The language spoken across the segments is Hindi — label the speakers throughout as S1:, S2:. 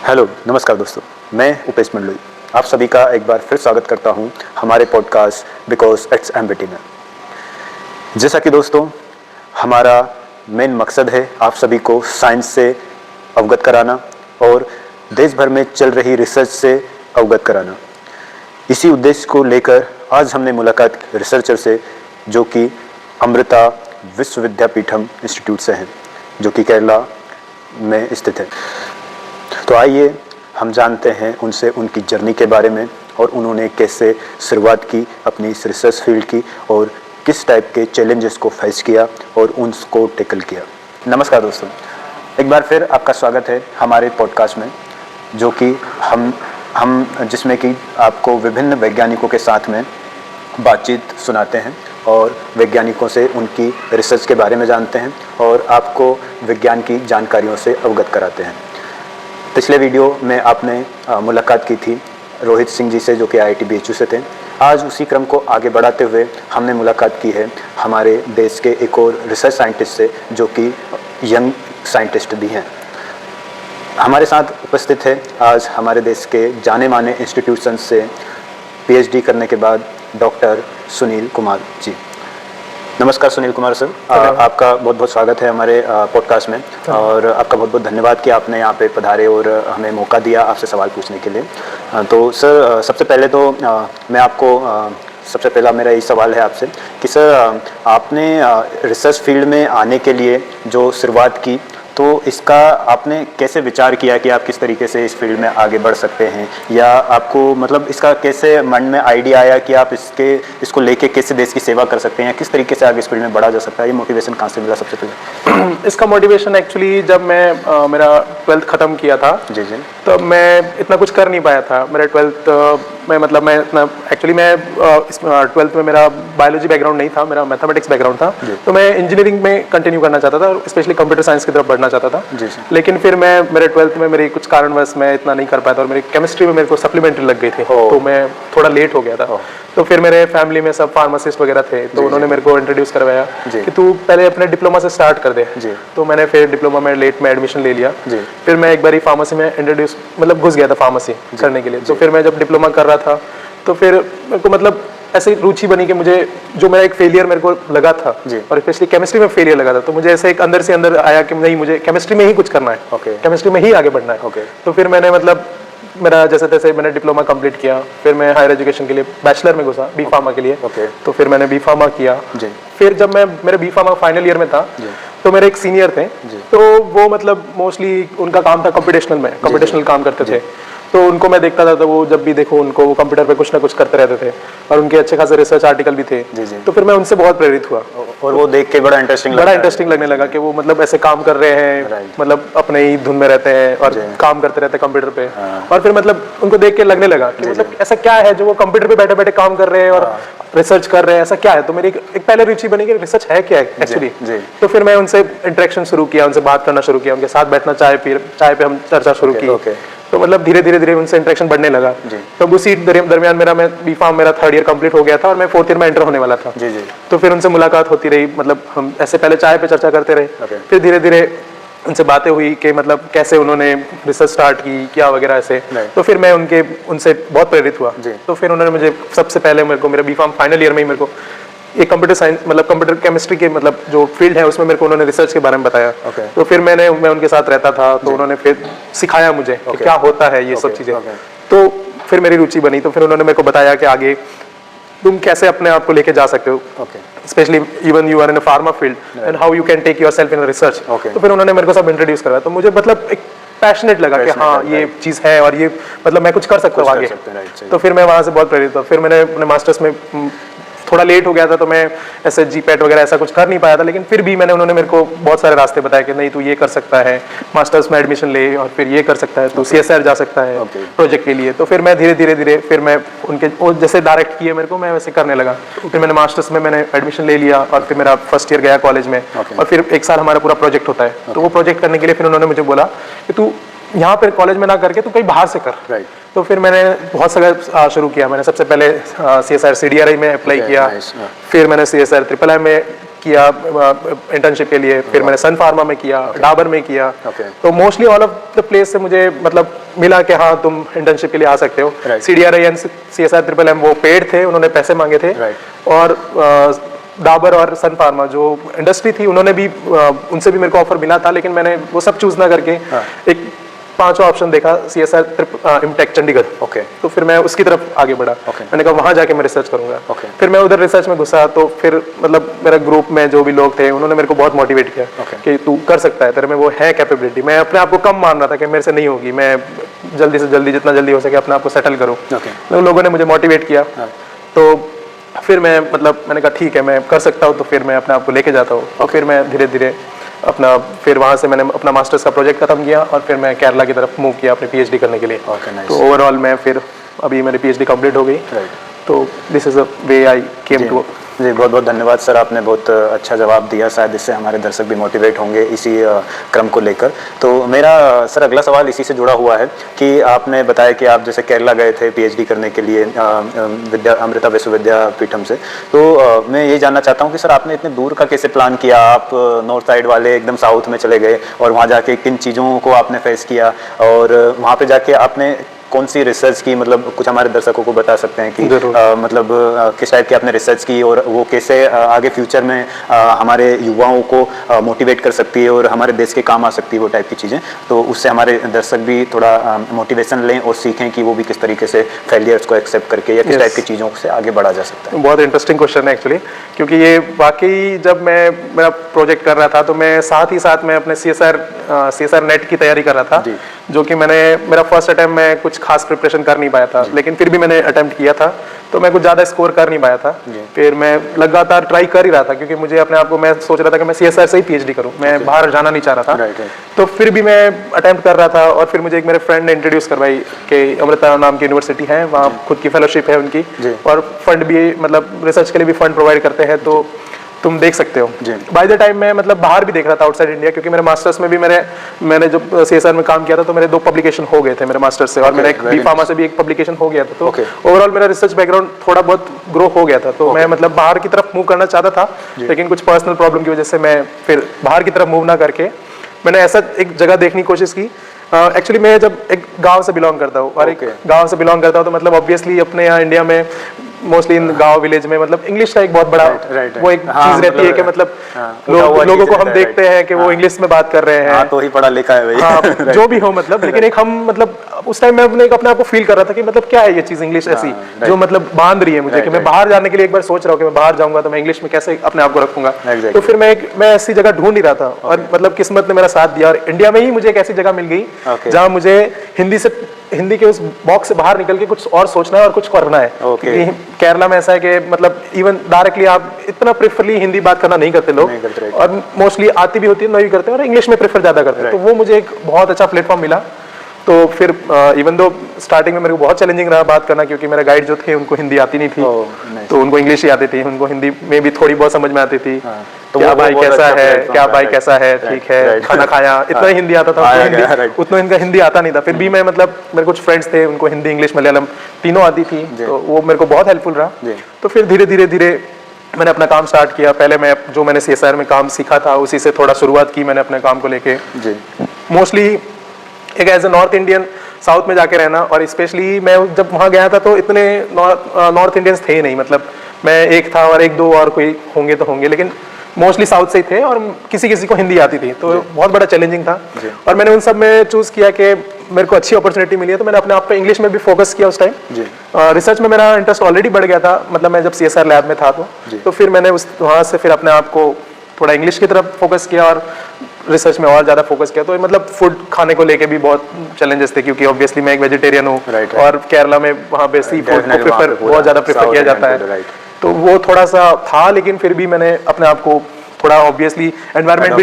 S1: हेलो नमस्कार दोस्तों, मैं उपेश मंडलोई आप सभी का एक बार फिर स्वागत करता हूं हमारे पॉडकास्ट बिकॉज इट्स एमबीटी में। जैसा कि दोस्तों हमारा मेन मकसद है आप सभी को साइंस से अवगत कराना और देश भर में चल रही रिसर्च से अवगत कराना। इसी उद्देश्य को लेकर आज हमने मुलाकात रिसर्चर से जो कि अमृता विश्वविद्यापीठम इंस्टीट्यूट से हैं, जो कि केरला में स्थित है। तो आइए हम जानते हैं उनसे उनकी जर्नी के बारे में और उन्होंने कैसे शुरुआत की अपनी इस रिसर्च फील्ड की और किस टाइप के चैलेंजेस को फेस किया और उनको टैकल किया। नमस्कार दोस्तों, एक बार फिर आपका स्वागत है हमारे पॉडकास्ट में, जो कि हम जिसमें कि आपको विभिन्न वैज्ञानिकों के साथ में बातचीत सुनाते हैं और वैज्ञानिकों से उनकी रिसर्च के बारे में जानते हैं और आपको विज्ञान की जानकारियों से अवगत कराते हैं। पिछले वीडियो में आपने मुलाकात की थी रोहित सिंह जी से, जो कि IIT BHU से थे। आज उसी क्रम को आगे बढ़ाते हुए हमने मुलाकात की है हमारे देश के एक और रिसर्च साइंटिस्ट से, जो कि यंग साइंटिस्ट भी हैं। हमारे साथ उपस्थित है आज हमारे देश के जाने माने इंस्टीट्यूशन से PhD करने के बाद डॉक्टर सुनील कुमार जी। नमस्कार सुनील कुमार सर, आपका बहुत बहुत स्वागत है हमारे पॉडकास्ट में और आपका बहुत बहुत धन्यवाद कि आपने यहाँ पे पधारे और हमें मौका दिया आपसे सवाल पूछने के लिए। तो सर सबसे पहले तो मैं आपको सबसे पहला मेरा यही सवाल है आपसे कि सर आपने रिसर्च फील्ड में आने के लिए जो शुरुआत की, तो इसका आपने कैसे विचार किया कि आप किस तरीके से इस फील्ड में आगे बढ़ सकते हैं, या आपको मतलब इसका कैसे मन में आइडिया आया कि आप इसको लेके कैसे देश की सेवा कर सकते हैं, या किस तरीके से आगे इस फील्ड में बढ़ा जा सकता है? ये मोटिवेशन कहाँ से मिला सबसे पहले?
S2: इसका मोटिवेशन एक्चुअली जब मैं मेरा 12th ख़त्म किया था
S1: जी जी,
S2: तो मैं इतना कुछ कर नहीं पाया था। मेरा 12th में मतलब मैं इतना एक्चुअली मैं 12th में मेरा बायोलॉजी बैकग्राउंड नहीं था, मेरा मैथमेटिक्स बैकग्राउंड था। तो मैं इंजीनियरिंग में कंटिन्यू करना चाहता था और स्पेशली कंप्यूटर साइंस की तरफ बढ़ना चाहता था
S1: जी।
S2: लेकिन फिर मैं मेरे 12th में मेरी कुछ कारणवश मैं इतना नहीं कर पाया था और मेरी केमिस्ट्री में मेरे को सप्लीमेंट्री लग गई थी, तो मैं थोड़ा लेट हो गया था। तो फिर मेरे फैमिली में सब फार्मासिस्ट वगैरह थे, तो उन्होंने मेरे को इंट्रोड्यूस करवाया कि तू पहले अपने डिप्लोमा से स्टार्ट कर दे। तो मैंने फिर डिप्लोमा में लेट में एडमिशन ले लिया। फिर मैं एक बार फार्मेसी में इंट्रोड्यूस मतलब घुस गया था फार्मेसी करने के लिए। तो फिर मैं जब डिप्लोमा कर रहा था तो फिर मेरे को मतलब ऐसे रुचि बनी कि मुझे जो मेरा एक फेलियर मेरे को लगा था और स्पेशली केमिस्ट्री में फेलियर लगा था, तो मुझे ऐसे एक अंदर से अंदर आया कि नहीं, मुझे केमिस्ट्री में ही कुछ करना है, केमिस्ट्री में ही आगे बढ़ना है। तो फिर मैंने मतलब मेरा जैसे तैसे मैंने डिप्लोमा कंप्लीट किया। फिर मैं हायर एजुकेशन के लिए बैचलर में घुसा बी फार्मा के लिए। तो फिर मैंने बी फार्मा किया। फिर जब मैं मेरे बी फार्मा फाइनल ईयर में था तो मेरे एक सीनियर थे, तो वो मतलब मोस्टली उनका काम था कंप्यूटेशनल काम करते थे। तो उनको मैं देखता था, तो वो जब भी देखो उनको वो कंप्यूटर पे कुछ ना कुछ करते रहते थे और उनके अच्छे खासे रिसर्च आर्टिकल भी थे। तो फिर मैं उनसे बहुत प्रेरित हुआ
S1: और वो देख के बड़ा इंटरेस्टिंग
S2: लगने लगा कि वो मतलब ऐसे काम कर रहे हैं, मतलब अपने ही धुन में रहते हैं और काम करते रहते हैं कंप्यूटर पे। और फिर मतलब उनको देख के लगने लगा कि मतलब ऐसा क्या है जो वो कंप्यूटर पे बैठे बैठे काम कर रहे हैं और रिसर्च कर रहे हैं, ऐसा क्या है? तो मेरी एक पहले रुचि बनी कि रिसर्च है क्या एक्चुअली। तो फिर मैं उनसे इंटरेक्शन शुरू किया, उनसे बात करना शुरू किया, उनके साथ बैठना, चाय पे हम चर्चा शुरू की। तो मतलब धीरे धीरे उनसे इंटरेक्शन बढ़ने लगा। तो उसी दरमियान मेरा बी फार्म मेरा 3rd ईयर कंप्लीट हो गया था और मैं 4th ईयर में एंटर होने वाला था। तो फिर उनसे मुलाकात होती रही, मतलब हम ऐसे पहले चाय पे चर्चा करते रहे। फिर धीरे धीरे उनसे बातें हुई कि मतलब कैसे उन्होंने रिसर्च स्टार्ट की, क्या वगैरह ऐसे। तो फिर मैं उनसे बहुत प्रेरित हुआ। तो फिर उन्होंने मुझे सबसे पहले मेरे बी फार्म फाइनल ईयर में ही मेरे को एक कंप्यूटर साइंस मतलब कंप्यूटर केमिस्ट्री के मतलब जो फील्ड है उसमें मेरे को उन्होंने रिसर्च के बारे में बताया। तो फिर मैं उनके साथ रहता था, तो उन्होंने फिर सिखाया मुझे कि क्या होता है ये सब चीज़ें। तो फिर मेरी रुचि बनी, तो फिर उन्होंने मेरे को बताया कि आगे तुम कैसे अपने आप को लेके जा सकते हो, specially even you are in a pharma field and how you can take yourself in research. तो फिर उन्होंने मेरे को सब इंट्रोड्यूस करवाया, तो मुझे मतलब एक पैशनेट लगा कि हाँ ये चीज़ है और ये मतलब मैं कुछ कर सकता हूँ आगे। तो फिर मैं वहाँ से बहुत प्रेरित हुआ। फिर मैंने अपने मास्टर्स में थोड़ा लेट हो गया था, तो मैं ऐसे GPAT वगैरह ऐसा कुछ कर नहीं पाया था, लेकिन फिर भी उन्होंने मेरे को बहुत सारे रास्ते बताए कि नहीं तू ये कर सकता है, मास्टर्स में एडमिशन ले और फिर ये कर सकता है, तू CSR जा सकता है प्रोजेक्ट के लिए। तो फिर मैं धीरे फिर मैं उनके जैसे डायरेक्ट किए मेरे को, मैं वैसे करने लगा। फिर मैंने मास्टर्स में मैंने एडमिशन ले लिया और फिर मेरा 1st ईयर गया कॉलेज में। और फिर 1 साल हमारा पूरा प्रोजेक्ट होता है। तो वो प्रोजेक्ट करने के लिए फिर उन्होंने मुझे बोला कि तू यहाँ पर कॉलेज में ना करके तू कहीं बाहर से कर। तो फिर मैंने बहुत सारा शुरू किया। मैंने सबसे पहले CSR CDRI में अप्लाई किया। फिर मैंने CSR III में किया इंटर्नशिप के लिए, फिर मैंने सन फार्मा में किया, डाबर में किया। तो mostly all of the place से मुझे मतलब मिला कि हाँ तुम इंटर्नशिप के लिए आ सकते हो। CDRI एंड CSR MMM वो पेड थे, उन्होंने पैसे मांगे थे। और डाबर और सन फार्मा जो इंडस्ट्री थी उन्होंने भी उनसे भी मेरे को ऑफर मिला था, लेकिन मैंने वो सब चूज ना करके एक 5वां ऑप्शन देखा, CSR इम्टेक चंडीगढ़। तो फिर मैं उसकी तरफ आगे बढ़ा। मैंने कहा वहां जाके मैं रिसर्च करूंगा। फिर मैं उधर रिसर्च में घुसा, तो फिर मतलब मेरा ग्रुप में जो भी लोग थे उन्होंने मेरे को बहुत मोटिवेट किया कि तू कर सकता है, तेरे में वो है कैपेबिलिटी। मैं अपने आप को कम मान रहा था कि मेरे से नहीं होगी, मैं जल्दी से जल्दी जितना जल्दी हो सके अपने आप को सेटल करूँ। लोगों ने मुझे मोटिवेट किया। तो फिर मैं मतलब मैंने कहा ठीक है मैं कर सकता हूँ, तो फिर मैं अपने आप को लेके जाता हूँ। और फिर मैं धीरे धीरे अपना फिर वहाँ से मैंने अपना मास्टर्स का प्रोजेक्ट खत्म किया और फिर मैं केरला की तरफ मूव किया अपने PhD करने के लिए। तो ओवरऑल मैं फिर अभी मेरी PhD कंप्लीट हो गई। तो this is a way I came to.
S1: जी बहुत बहुत धन्यवाद सर, आपने बहुत अच्छा जवाब दिया। शायद इससे हमारे दर्शक भी मोटिवेट होंगे इसी क्रम को लेकर। तो मेरा सर अगला सवाल इसी से जुड़ा हुआ है कि आपने बताया कि आप जैसे केरला गए थे PhD करने के लिए अमृता विश्वविद्यापीठम से। तो मैं ये जानना चाहता हूँ कि सर आपने इतने दूर का कैसे प्लान किया? आप नॉर्थ साइड वाले एकदम साउथ में चले गए और वहाँ जाके किन चीज़ों को आपने फेस किया और वहाँ पर जाके आपने कौन सी रिसर्च की, मतलब कुछ हमारे दर्शकों को बता सकते हैं कि मतलब किस टाइप की आपने रिसर्च की और वो कैसे आगे फ्यूचर में हमारे युवाओं को मोटिवेट कर सकती है और हमारे देश के काम आ सकती है वो टाइप की चीज़ें। तो उससे हमारे दर्शक भी थोड़ा मोटिवेशन लें और सीखें कि वो भी किस तरीके से फेलियर्स को एक्सेप्ट करके या किस टाइप की चीज़ों से आगे बढ़ा जा सकता है।
S2: बहुत इंटरेस्टिंग क्वेश्चन है एक्चुअली, क्योंकि ये वाकई जब मैं मेरा प्रोजेक्ट कर रहा था तो मैं साथ ही साथ मैं अपने CSR नेट की तैयारी कर रहा था, जो कि मेरा फर्स्ट अटेम्प्ट में कुछ खास प्रिपरेशन कर नहीं पाया था, लेकिन फिर भी मैंने अटेम्प्ट किया था तो मैं कुछ ज़्यादा स्कोर कर नहीं पाया था। फिर मैं लगातार ट्राई कर ही रहा था, क्योंकि मुझे अपने आप को मैं सोच रहा था कि मैं CSR से ही PhD करूं, मैं बाहर जाना नहीं चाह रहा था। तो फिर भी मैं अटेम्प्ट कर रहा था और फिर मुझे एक मेरे फ्रेंड ने इंट्रोड्यूस करवाई कि अमृता नाम की यूनिवर्सिटी है, वहाँ खुद की फेलोशिप है उनकी और फंड भी मतलब रिसर्च के लिए भी फंड प्रोवाइड करते हैं, तो तुम देख सकते हो। बाय द टाइम मैं मतलब बाहर भी देख रहा था आउटसाइड इंडिया, क्योंकि मेरे मास्टर्स में भी मैंने जब CSR में काम किया था तो मेरे 2 पब्लिकेशन हो गए थे मेरे मास्टर्स से, और मेरा एक बी फार्मा से भी एक पब्लिकेशन हो गया था। तो ओवरऑल मेरा रिसर्च बैकग्राउंड थोड़ा बहुत ग्रो हो गया था। तो मैं मतलब बाहर की तरफ मूव करना चाहता था, लेकिन कुछ पर्सनल प्रॉब्लम की वजह से मैं फिर बाहर की तरफ मूव ना करके मैंने ऐसा एक जगह देखने की कोशिश की। एक्चुअली मैं जब एक गांव से बिलोंग करता हूँ और एक गांव से बिलोंग करता हूँ तो मतलब ऑब्वियसली अपने यहाँ इंडिया में मोस्टली इन गांव विलेज में मतलब इंग्लिश का एक बहुत बड़ा वो एक चीज रहती है कि मतलब लोगों को हम देखते हैं कि वो इंग्लिश में बात कर रहे हैं,
S1: तो ही पढ़ा लिखा है भाई।
S2: हाँ, जो भी हो मतलब, लेकिन एक हम मतलब उस टाइम मैं अपने आप को फील कर रहा था कि मतलब क्या है ये चीज इंग्लिश ऐसी जो मतलब बांध रही है मुझे कि मैं बाहर जाने के लिए एक बार सोच रहा हूँ कि मैं बाहर जाऊंगा तो मैं इंग्लिश में कैसे अपने आप को रखूंगा। तो फिर मैं ऐसी जगह ढूंढ ही रहा था और मतलब किस्मत ने मेरा साथ दिया और इंडिया में ही मुझे एक ऐसी जगह मिल गई जहाँ मुझे हिंदी के उस बॉक्स से बाहर निकल के कुछ और सोचना है और कुछ करना है। क्योंकि केरला में ऐसा है कि मतलब इवन डायरेक्टली आप इतना प्रेफरली हिंदी बात करना नहीं करते लोग, और मोस्टली आती भी होती है, नहीं करते और इंग्लिश में प्रेफर ज्यादा करते हैं। तो वो मुझे एक बहुत अच्छा प्लेटफॉर्म मिला। तो फिर इवन दो स्टार्टिंग में मेरे को बहुत चैलेंजिंग रहा बात करना, क्योंकि मेरा गाइड जो थे उनको हिंदी आती नहीं थी, तो उनको इंग्लिश ही आती थी, उनको हिंदी में भी थोड़ी बहुत समझ में आती थी। तो क्या भाई कैसा है, क्या भाई कैसा है, ठीक है, खाना खाया, इतना ही हिंदी आता था, उतना इनका हिंदी आता नहीं था। फिर भी मैं मतलब मेरे कुछ फ्रेंड्स थे उनको हिंदी इंग्लिश मलयालम तीनों आती थी, तो वो मेरे को बहुत हेल्पफुल रहा। तो फिर धीरे धीरे मैंने अपना काम स्टार्ट किया। पहले जो मैंने CSR में काम सीखा था उसी से थोड़ा शुरुआत की मैंने अपने काम को लेके। मोस्टली एक as a north Indian south में जाके रहना, और स्पेशली मैं जब वहाँ गया था तो इतने नॉर्थ इंडियंस थे ही नहीं, मतलब मैं एक था और एक दो और कोई होंगे तो होंगे, लेकिन मोस्टली साउथ से ही थे और किसी किसी को हिंदी आती थी, तो बहुत बड़ा चैलेंजिंग था। और मैंने उन सब में चूज किया कि मेरे को अच्छी अपॉर्चुनिटी मिली है, तो मैंने अपने आप पे इंग्लिश में भी फोकस किया उस टाइम। रिसर्च में मेरा इंटरेस्ट ऑलरेडी बढ़ गया था, मतलब मैं जब CSR लैब में था तो फिर मैंने वहाँ से फिर अपने आप को थोड़ा इंग्लिश की तरफ फोकस किया और रिसर्च में और ज़्यादा फोकस किया। तो मतलब फूड खाने को लेके भी बहुत चैलेंजेस थे, क्योंकि ऑब्वियसली मैं एक वेजिटेरियन हूँ और केरला में वहाँ पे सी फूड को बहुत ज़्यादा प्रेफर किया जाता है, तो वो थोड़ा सा था। लेकिन फिर भी मैंने अपने आप को थोड़ा ऑब्वियसली एनवायरनमेंट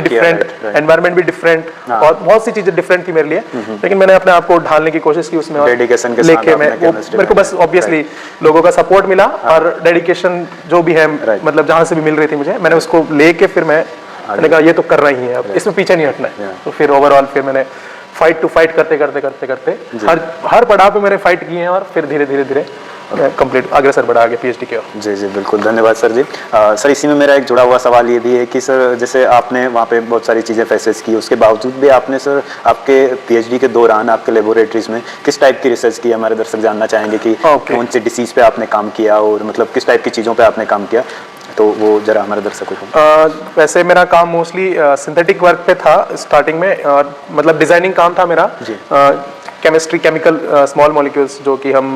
S2: भी डिफरेंट और बहुत सी चीजें डिफरेंट थी मेरे लिए, लेकिन मैंने अपने आप को ढालने की कोशिश की उसमें, डेडिकेशन के लेके मेरे को बस ऑब्वियसली लोगों का सपोर्ट मिला और डेडिकेशन जो भी है मतलब जहाँ से भी मिल रही थी मुझे, मैंने उसको लेके फिर मैंने कहा ये तो करना ही है, अब इसमें पीछे नहीं हटना है। तो फिर ओवरऑल फिर मैंने फाइट करते हर पड़ाव पे मैंने फाइट किए हैं और फिर धीरे धीरे कंप्लीट अग्रसर बढ़ा आगे पीएचडी की ओर।
S1: जी जी बिल्कुल, धन्यवाद सर जी। सर इसी में मेरा एक जुड़ा हुआ सवाल ये भी है कि सर जैसे आपने वहाँ पे बहुत सारी चीज़ें फेसेस की, उसके बावजूद भी आपने सर आपके पीएचडी के दौरान आपके लेबोरेटरीज में किस टाइप की रिसर्च की, हमारे दर्शक जानना चाहेंगे कि कौन से डिसीज पे आपने काम किया और मतलब किस टाइप की चीज़ों पे आपने काम किया, तो वो जरा हमारे दर्शकों को।
S2: वैसे मेरा काम मोस्टली सिंथेटिक वर्क पे था स्टार्टिंग में, और मतलब डिजाइनिंग काम था मेरा। केमिस्ट्री, केमिकल स्मॉल मॉलिक्यूल्स जो कि हम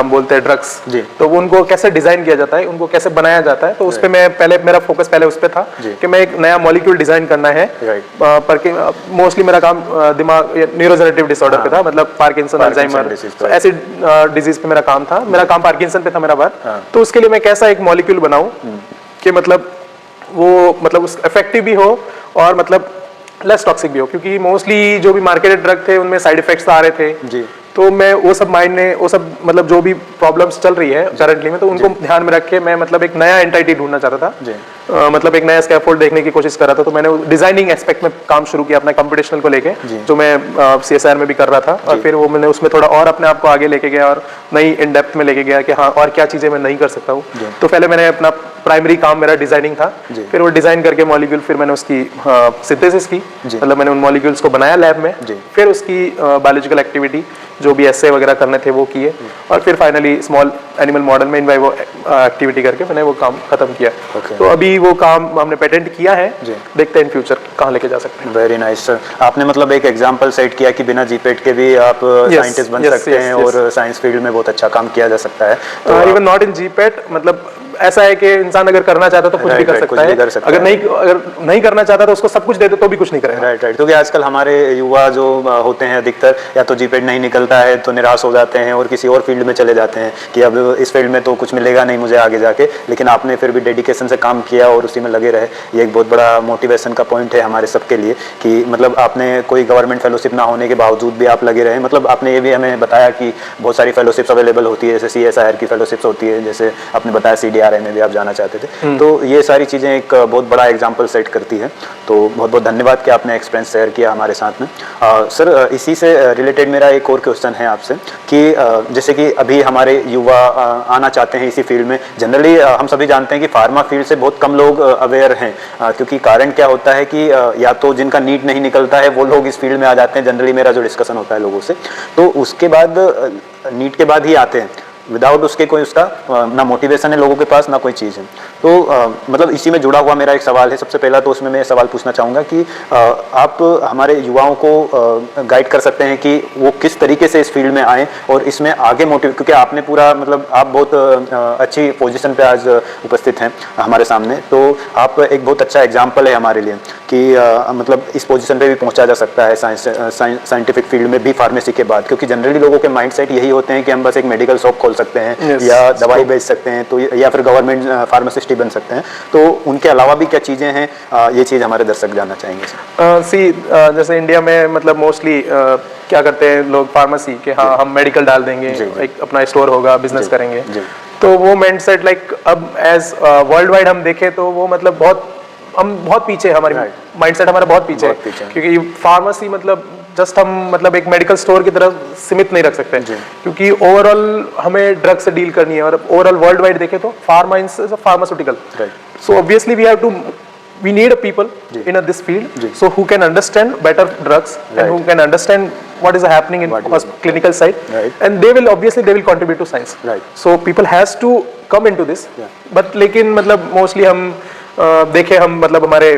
S2: बोलते हैं ड्रग्स, तो वो उनको कैसे डिजाइन किया जाता है, उनको कैसे बनाया जाता है, तो उस पे मैं पहले मेरा फोकस पहले उस पे था कि मैं एक नया मॉलिक्यूल डिजाइन करना है। पर मोस्टली मेरा काम दिमाग न्यूरोजेनेटिव डिसऑर्डर पे था, मतलब पार्किंसन, अल्जाइमर, ऐसी डिजीज पे मेरा काम था। मेरा काम पार्किंसन पे था मेरा वर्क। तो उसके लिए मैं कैसा एक मॉलिक्यूल बनाऊं कि मतलब वो मतलब इफेक्टिव भी हो और मतलब लेस टॉक्सिक भी हो, क्योंकि मोस्टली जो भी मार्केटेड ड्रग थे उनमें साइड इफेक्ट्स आ रहे थे जी। तो मैं वो सब माइंड में वो सब मतलब जो भी प्रॉब्लम्स चल रही है करंटली में, तो उनको ध्यान में रख के मैं मतलब एक नया एंटाइटी ढूंढना चाहता था। मतलब एक नया स्कैफोल्ड देखने की कोशिश कर रहा था। तो मैंने डिजाइनिंग एस्पेक्ट में काम शुरू किया अपना कंप्यूटेशनल को लेके, जो मैं CSIR में भी कर रहा था। और फिर वो मैंने उसमें थोड़ा और अपने आप को आगे लेके गया और नई इन डेप्थ में लेके गया कि हाँ और क्या चीजें मैं नहीं कर सकता हूँ। तो पहले मैंने अपना प्राइमरी काम मेरा डिजाइनिंग था, फिर वो डिजाइन करके मॉलिक्यूल फिर मैंने उसकी सिंथेसिस की, मतलब मैंने उन मॉलिक्यूल्स को बनाया लैब में, फिर उसकी बायोलॉजिकल एक्टिविटी जो भी एस्से वगैरह करने थे वो किए, और फिर फाइनली स्मॉल एनिमल मॉडल में इन वाइवो एक्टिविटी करके मैंने वो काम खत्म किया। तो अभी वो काम हमने पेटेंट किया है, देखते हैं इन फ्यूचर कहाँ लेके जा सकते हैं।
S1: वेरी नाइस सर, आपने मतलब एक एग्जांपल सेट किया कि बिना जीपेट के भी आप साइंटिस्ट बन सकते हैं और साइंस फील्ड में बहुत अच्छा काम किया जा सकता है।
S2: तो इवन नॉट इन जीपेट, मतलब ऐसा है कि इंसान अगर करना चाहता तो कुछ भी कर सकता है, अगर नहीं करना चाहता तो उसको सब कुछ दे दो तो भी कुछ नहीं करेगा।
S1: राइट। क्योंकि आजकल हमारे युवा जो होते हैं अधिकतर या तो जीपेट नहीं निकलता है तो निराश हो जाते हैं और किसी और फील्ड में चले जाते हैं कि अब इस फील्ड में तो कुछ मिलेगा नहीं मुझे आगे जाके, लेकिन आपने फिर भी डेडिकेशन से काम किया और उसी में लगे रहे। ये एक बहुत बड़ा मोटिवेशन का पॉइंट है हमारे सबके लिए कि मतलब आपने कोई गवर्नमेंट फेलोशिप ना होने के बावजूद भी आप लगे रहे। मतलब आपने ये भी हमें बताया कि बहुत सारी फेलोशिप्स अवेलेबल होती है, जैसे CSIR की फेलोशिप्स होती है, जैसे आपने बताया CDRI में भी आप जाना चाहते थे। तो ये सारी चीज़ें एक बहुत बड़ा एग्जाम्पल सेट करती है। तो बहुत बहुत धन्यवाद कि आपने एक्सपीरियंस शेयर किया हमारे साथ में। सर इसी से रिलेटेड मेरा एक और क्वेश्चन है आपसे कि जैसे कि अभी हमारे युवा आना चाहते हैं इसी फील्ड में। जनरली हम सभी जानते हैं कि फार्मा फील्ड से बहुत कम लोग अवेयर हैं, क्योंकि कारण क्या होता है कि या तो जिनका नीट नहीं निकलता है वो लोग इस फील्ड में आ जाते हैं। जनरली मेरा जो डिस्कशन होता है लोगों से, तो उसके बाद नीट के बाद ही आते हैं, विदाउट उसके कोई उसका ना मोटिवेशन है लोगों के पास ना कोई चीज़ है। तो मतलब इसी में जुड़ा हुआ मेरा एक सवाल है। सबसे पहला तो उसमें मैं सवाल पूछना चाहूँगा कि आप हमारे युवाओं को गाइड कर सकते हैं कि वो किस तरीके से इस फील्ड में आएँ और इसमें आगे मोटिवेट, क्योंकि आपने पूरा मतलब आप बहुत अच्छी पोजीशन पे आज उपस्थित हैं हमारे सामने, तो आप एक बहुत अच्छा एग्जाम्पल है हमारे लिए कि मतलब इस पोजीशन पे भी पहुँचा जा सकता है साइंटिफिक फील्ड में भी फार्मेसी के बाद। क्योंकि जनरली लोगों के माइंड सेट यही होते हैं कि हम बस एक मेडिकल शॉप खोल सकते हैं या दवाई बेच सकते हैं, तो या फिर गवर्नमेंट फार्मासिस्ट ही बन सकते हैं। तो उनके अलावा भी क्या चीज़ें हैं, ये चीज़ हमारे दर्शक जानना चाहेंगे।
S2: जैसे इंडिया में मतलब मोस्टली क्या करते हैं लोग फार्मेसी के, हाँ हम मेडिकल डाल देंगे, एक अपना स्टोर होगा, बिजनेस करेंगे। तो वो माइंड सेट लाइक अब एज वर्ल्ड वाइड हम देखें तो वो मतलब हम बहुत पीछे, हमारी माइंड सेट हमारा बहुत पीछे है, क्योंकि फार्मेसी मतलब जस्ट हम मतलब एक मेडिकल स्टोर की तरह सीमित नहीं रख सकते, क्योंकि ओवरऑल हमें ड्रग से डील करनी है। और ओवरऑल वर्ल्ड वाइड देखें तो pharma is a pharmaceutical, so obviously we need a people in this field, so who can understand better drugs and who can understand what is happening in clinical side, and they will contribute to science. So people has to come into this, but लेकिन मतलब mostly हम देखें हम मतलब हमारे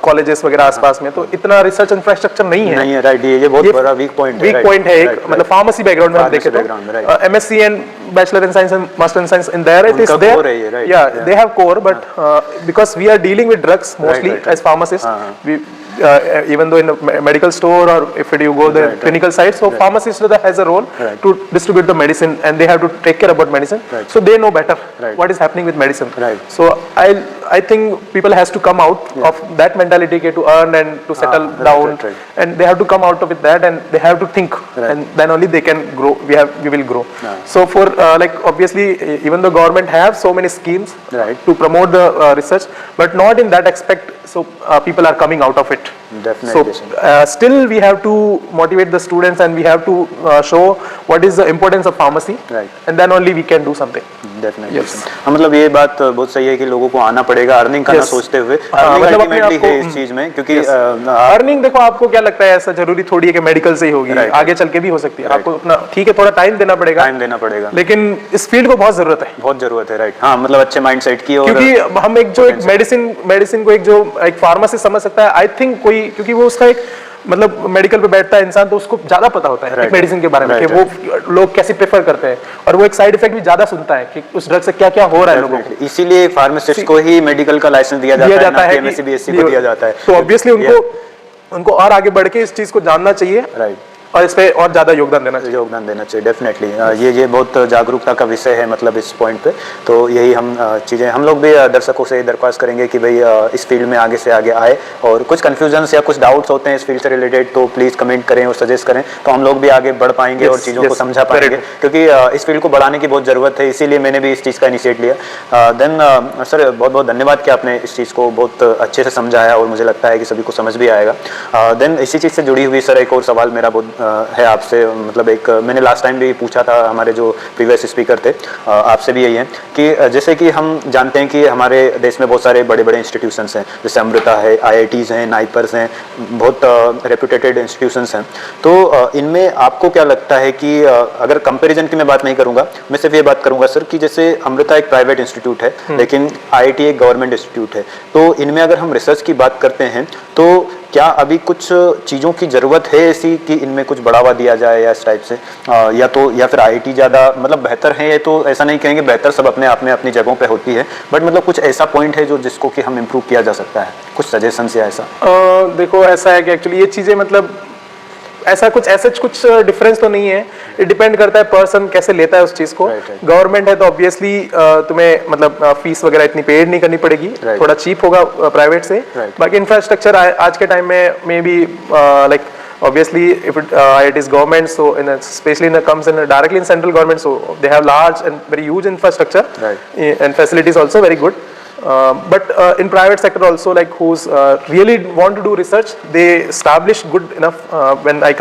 S2: कॉलेजेस वगैरह आसपास में तो इतना रिसर्च इंफ्रास्ट्रक्चर नहीं है।
S1: राइट, ये बहुत बड़ा वीक पॉइंट
S2: है एक, मतलब फार्मेसी बैकग्राउंड में हम देखें तो MSc and bachelor in science and master in science in there it is there, yeah they have core, but because we are dealing with drugs mostly as pharmacist, even though in a medical store or if you go the clinical side, so pharmacist has a role to distribute the medicine and they have to take care about medicine, so they know better what is happening with medicine. So I think think people has to come out of that mentality to earn and to settle down, and they have to come out of it that, and they have to think, and then only they can grow. We will grow. So for like obviously, even the government have so many schemes to promote the research, but not in that aspect. So people are coming out of it.
S1: Definitely.
S2: So still we have to motivate the students, and we have to show what is the importance of pharmacy, and then only we can do something.
S1: Definitely. हाँ, मतलब ये बात बहुत सही है कि लोगों को आना पड़ेगा अर्निंग करना सोचते हुए,
S2: मतलब अपने आप को
S1: इस चीज में, क्योंकि
S2: अर्निंग देखो आपको क्या लगता है, ऐसा जरूरी थोड़ी है कि मेडिकल से ही होगी, आगे चल के भी हो सकती है। आपको अपना ठीक है थोड़ा टाइम देना पड़ेगा, लेकिन इस फील्ड को बहुत जरूरत है। राइट, हाँ, मतलब अच्छे माइंडसेट की, और क्योंकि हम एक जो एक मेडिसिन को एक जो एक फार्मासिस्ट समझ सकता है, आई थिंक कोई, क्योंकि वो उसका एक मतलब मेडिकल पे बैठता है इंसान, तो उसको ज्यादा पता होता है मेडिसिन के बारे में, कि वो लोग कैसे प्रेफर करते हैं, और वो एक साइड इफेक्ट भी ज्यादा सुनता है कि उस ड्रग से क्या क्या हो रहा है लोगों को।
S1: इसीलिए फार्मासिस्ट को ही मेडिकल का लाइसेंस दिया जाता है, एमएससी बीएससी को दिया जाता है।
S2: तो ऑब्वियसली उनको और आगे बढ़ के इस चीज को जानना चाहिए, और इस पे और ज्यादा योगदान देना चाहिए।
S1: डेफिनेटली ये बहुत जागरूकता का विषय है, मतलब इस पॉइंट पे। तो यही हम चीज़ें हम लोग भी दर्शकों से दरख्वास्त करेंगे कि भाई इस फील्ड में आगे से आगे आए, और कुछ कन्फ्यूजन्स या कुछ डाउट्स होते हैं इस फील्ड से रिलेटेड, तो प्लीज़ कमेंट करें और सजेस्ट करें, तो हम लोग भी आगे बढ़ पाएंगे और चीज़ों को समझा पाएंगे, क्योंकि इस फील्ड को बढ़ाने की बहुत ज़रूरत है। इसीलिए मैंने भी इस चीज़ का इनिशिएट लिया। देन सर, बहुत बहुत धन्यवाद कि आपने इस चीज़ को बहुत अच्छे से समझाया, और मुझे लगता है कि सभी को समझ भी आएगा। देन इसी चीज़ से जुड़ी हुई सर एक और सवाल मेरा बहुत है आपसे, मतलब एक मैंने लास्ट टाइम भी पूछा था, हमारे जो प्रीवियस स्पीकर थे, आपसे भी यही है कि जैसे कि हम जानते हैं कि हमारे देश में बहुत सारे बड़े बड़े इंस्टीट्यूशंस हैं, जैसे अमृता है, IITs हैं, नाइपर्स हैं, बहुत रेप्यूटेटेड इंस्टीट्यूशंस हैं। तो इनमें आपको क्या लगता है कि अगर कंपैरिजन की मैं बात नहीं करूंगा, मैं सिर्फ ये बात करूंगा सर कि जैसे अमृता एक प्राइवेट इंस्टीट्यूट है, लेकिन IIT एक गवर्नमेंट इंस्टीट्यूट है, तो इनमें अगर हम रिसर्च की बात करते हैं, तो क्या अभी कुछ चीज़ों की ज़रूरत है ऐसी कि इनमें कुछ बढ़ावा दिया जाए, या इस टाइप से, या फिर IIT ज़्यादा मतलब बेहतर है? ये तो ऐसा नहीं कहेंगे, बेहतर सब अपने आप में अपनी जगहों पे होती है, बट मतलब कुछ ऐसा पॉइंट है जो जिसको कि हम इम्प्रूव किया जा सकता है, कुछ सजेशंस या ऐसा?
S2: देखो ऐसा है कि एक्चुअली ये चीज़ें मतलब ऐसा कुछ डिफरेंस तो नहीं है, ये डिपेंड करता है पर्सन कैसे लेता है उस चीज को। गवर्नमेंट है तो ऑब्वियसली तुम्हें मतलब फीस वगैरह इतनी पेड नहीं करनी पड़ेगी, थोड़ा चीप होगा प्राइवेट से। बाकी इंफ्रास्ट्रक्चर आज के टाइम में may be like obviously if it is government, so especially comes in directly in central government, so they have large and very huge infrastructure, and facilities also very good. But in private sector also, like who's really want to do research, they establish good enough. When I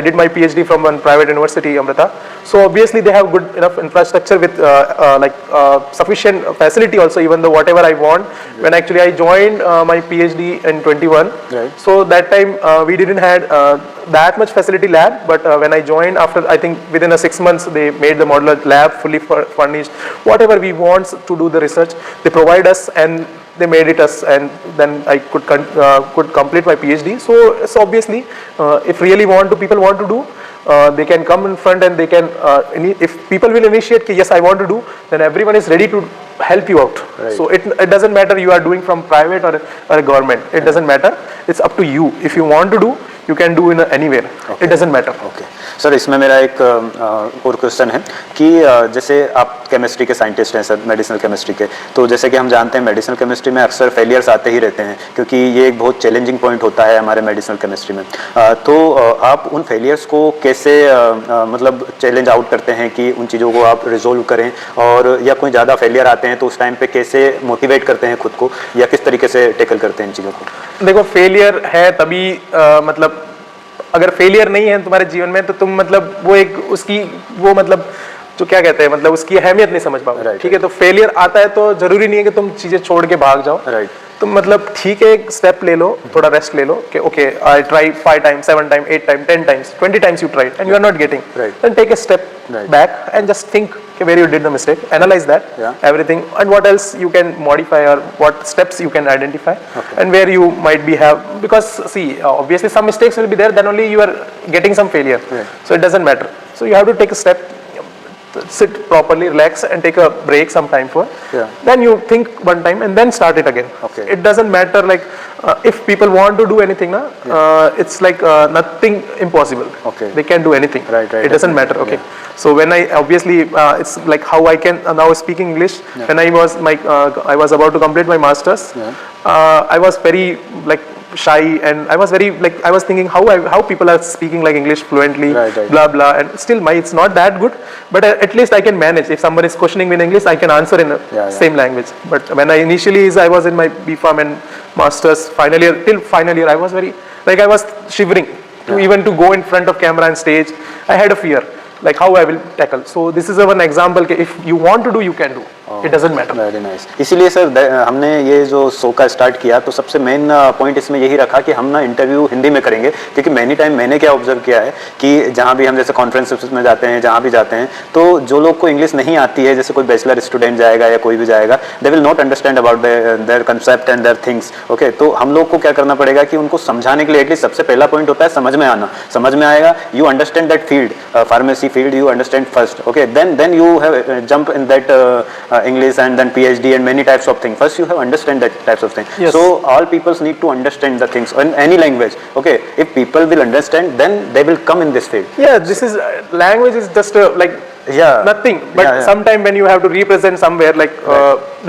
S2: did my PhD from one private university, Amrita. So obviously they have good enough infrastructure with sufficient facility also, even though whatever I want. When actually I joined my PhD in 21, so that time we didn't had that much facility lab, but when I joined after, I think within 6 months, they made the modular lab fully furnished. Whatever we want to do the research, they provide us, and they made it us, and then I could complete my PhD. So obviously, if really people want to do, they can come in front, and they can, if people will initiate, yes, I want to do, then everyone is ready to help you out. So it doesn't matter you are doing from private or a government. It doesn't matter. It's up to you. If you want to do, you can do in anywhere. It doesn't matter.
S1: Okay. Sir, इसमें मेरा एक और क्वेश्चन है कि जैसे आप केमिस्ट्री के साइंटिस्ट हैं सर, मेडिसिनल केमिस्ट्री के, तो जैसे कि हम जानते हैं मेडिसिनल केमिस्ट्री में अक्सर फेलियर्स आते ही रहते हैं, क्योंकि ये एक बहुत चैलेंजिंग पॉइंट होता है हमारे मेडिसिनल केमिस्ट्री में। तो आप उन फेलियर्स को कैसे मतलब चैलेंज आउट करते हैं कि उन चीज़ों को आप रिजोल्व करें, और या कोई ज़्यादा फेलियर आते हैं तो उस टाइम पे कैसे मोटिवेट करते हैं खुद को, या किस तरीके से टैकल करते हैं इन चीज़ों को?
S2: देखो, फेलियर है तभी मतलब अगर फेलियर नहीं है तुम्हारे जीवन में, तो तुम मतलब मतलब जो क्या कहते हैं, मतलब उसकी अहमियत नहीं समझ पाओगे। ठीक है, तो फेलियर आता है तो जरूरी नहीं है कि तुम चीजें छोड़ के भाग जाओ। तुम मतलब ठीक है, एक स्टेप ले लो, थोड़ा रेस्ट ले लो कि okay, I try 5 times, 7 times, 8 times, 10 times, 20 times you tried and you are not getting, then take a step back and just think where you did the mistake, analyze that, everything, and what else you can modify, or what steps you can identify, and where you might be because see, obviously some mistakes will be there, then only you are getting some failure. So it doesn't matter. So you have to take a step, sit properly, relax, and take a break some time for. Then you think one time and then start it again. It doesn't matter like if people want to do anything, na, it's like nothing impossible.
S1: Okay.
S2: They can do anything.
S1: Right, right,
S2: It doesn't matter. Okay. So when I obviously it's like how I can now speaking English. When I was I was about to complete my masters. I was very like shy, and I was very like I was thinking how people are speaking like English fluently,
S1: Right, right.
S2: blah blah, and still it's not that good, but at least I can manage. If someone is questioning me in English, I can answer in the same language. But when I initially I was in my B.Pharm and masters final year, till final year I was very like I was shivering to even to go in front of camera and stage. I had a fear like how I will tackle. So this is one example कि if you want to do, you can do. It doesn't matter.
S1: Very nice. इसीलिए सर हमने ये जो शो का स्टार्ट किया तो सबसे मेन पॉइंट इसमें यही रखा कि हम ना इंटरव्यू हिंदी में करेंगे, क्योंकि मैनी टाइम मैंने क्या ऑब्जर्व किया है कि जहाँ भी हम जैसे कॉन्फ्रेंसेस में जाते हैं, जहाँ भी जाते हैं, तो जो लोग को इंग्लिश नहीं आती है, जैसे कोई बैचलर स्टूडेंट जाएगा या कोई भी जाएगा, they will not understand about their concept and their things. Okay, तो हम लोग को क्या करना पड़ेगा कि उनको समझाने के लिए एटलीस्ट सबसे पहला पॉइंट होता है समझ में आना। समझ में आएगा, you understand that field, pharmacy field you understand first. Okay, then you have jump in that English and then PhD and many types of things. First you have understand that types of things.
S2: Yes.
S1: So all peoples need to understand the things in any language. Okay, if people will understand, then they will come in this field.
S2: Yeah, this is language is just like nothing. But sometime when you have to represent somewhere, like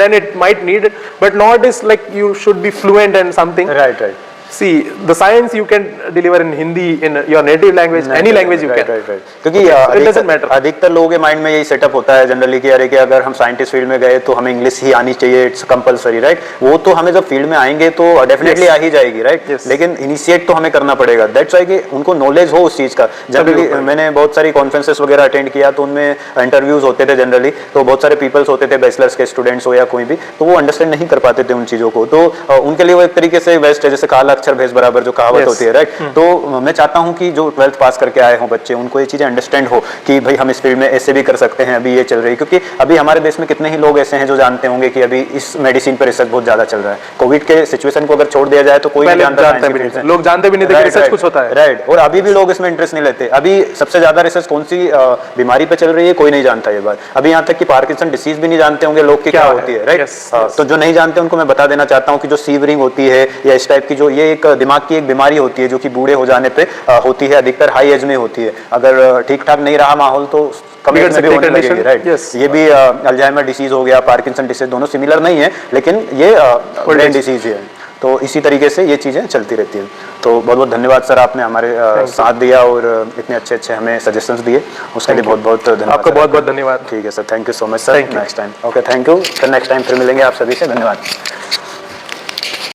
S2: then it might need it. But not is like you should be fluent and something.
S1: Right.
S2: See, the science you can deliver in Hindi, in your native language, any language you can.
S1: Right. क्योंकि
S2: it doesn't matter.
S1: अधिकतर लोगों के माइंड में यही सेटअप होता है जनरली कि अरे कि अगर हम साइंटिस्ट फील्ड में गए तो हमें इंग्लिश ही आनी चाहिए, इट्स कंपलसरी, राइट। वो तो हमें जब फील्ड में आएंगे तो डेफिनेटली आ ही जाएगी, राइट। लेकिन इनिशिएट तो हमें करना पड़ेगा। दैट्स व्हाई कि उनको नॉलेज हो उस चीज का। जनरली मैंने बहुत सारी कॉन्फ्रेंसेस वगैरह अटेंड किया तो उनमें इंटरव्यूज होते थे जनरली, तो बहुत सारे पीपल्स होते थे, बैचलर्स के स्टूडेंट्स हो या कोई भी, तो वो अंडरस्टैंड नहीं कर पाते थे उन चीजों को। तो उनके लिए वो एक तरीके से वेस्ट है, जैसे काला अक्षर भेस बराबर जो कहावत होती है, राइट। तो मैं चाहता हूं कि जो 12th पास करके आए हों बच्चे, उनको ये चीजें अंडरस्टैंड हो कि भाई हम इस फील्ड में ऐसे भी कर सकते हैं, अभी ये चल रही है। क्योंकि अभी हमारे देश में कितने ही लोग ऐसे हैं जो जानते होंगे कि अभी इस मेडिसिन पर रिसर्च बहुत ज्यादा चल रहा है। कोविड के सिचुएशन को अगर छोड़ दिया जाए तो कोई नहीं जानता,
S2: लोग जानते भी नहीं थे कि रिसर्च कुछ होता है,
S1: राइट। और अभी भी लोग इसमें इंटरेस्ट नहीं लेते। अभी सबसे ज्यादा रिसर्च कौन सी बीमारी पे चल रही है, कोई नहीं जानता ये बात। अभी यहाँ तक कि पार्किंसन डिसीज भी नहीं जानते होंगे लोग की क्या होती है, राइट। तो जो नहीं जानते उनको मैं बता देना चाहता हूँ कि जो सीवरिंग होती है या इस टाइप की जो ये एक दिमाग की एक बीमारी होती है जो कि बूढ़े हो जाने पे होती है, अधिकतर हाई एज में होती है। अगर ठीक ठाक नहीं रहा माहौल तो कम एज में भी होने लगेगी, राइट। ये भी अल्जाइमर डिसीज हो गया, पार्किंसन डिसीज, दोनों सिमिलर नहीं है लेकिन ये ब्रेन डिसीज है। तो इसी तरीके से ये चीजें चलती रहती हैं। तो बहुत बहुत धन्यवाद सर, आपने हमारे साथ दिया और इतने अच्छे हमें सजेशंस दिए, उसके लिए बहुत बहुत धन्यवाद।
S2: आपका बहुत बहुत धन्यवाद।
S1: ठीक है sir, thank you so much sir. Next time okay, thank you sir. Next time फिर मिलेंगे आप सभी से। धन्यवाद।